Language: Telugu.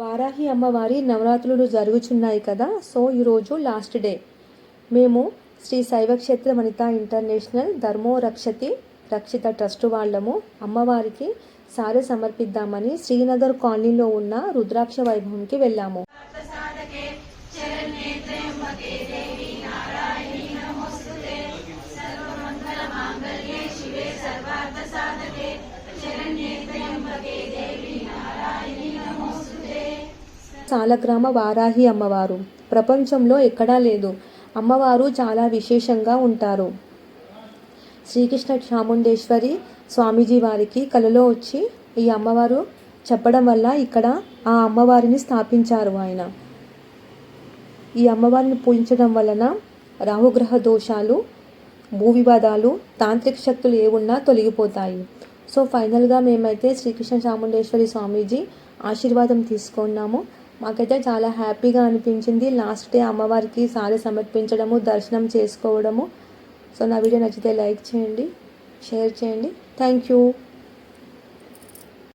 వారాహి అమ్మవారి నవరాత్రులు జరుగుచున్నాయి కదా. సో ఈరోజు లాస్ట్ డే. మేము శ్రీ శైవక్షేత్ర వనితా ఇంటర్నేషనల్ ధర్మో రక్షిత ట్రస్ట్ వాళ్ళము అమ్మవారికి సారె సమర్పిద్దామని శ్రీనగర్ కాలనీలో ఉన్న రుద్రాక్ష వైభవంకి వెళ్ళాము. సాలగ్రామ వారాహి అమ్మవారు ప్రపంచంలో ఎక్కడా లేదు. అమ్మవారు చాలా విశేషంగా ఉంటారు. శ్రీకృష్ణ చాముండేశ్వరి స్వామీజీ వారికి కలలో వచ్చి ఈ అమ్మవారు చెప్పడం వల్ల ఇక్కడ ఆ అమ్మవారిని స్థాపించారు ఆయన. ఈ అమ్మవారిని పూజించడం వలన రాహుగ్రహ దోషాలు, భూ వివాదాలు, తాంత్రిక శక్తులు ఏమున్నా తొలగిపోతాయి. సో ఫైనల్గా మేమైతే శ్రీకృష్ణ చాముండేశ్వరి స్వామీజీ ఆశీర్వాదం తీసుకున్నాము. మాకైతే చాలా హ్యాపీగా అనిపించింది. లాస్ట్ డే అమ్మవారికి సారె సమర్పించడము, దర్శనం చేసుకోవడము. సో నా వీడియో నచ్చితే లైక్ చేయండి, షేర్ చేయండి. Thank you.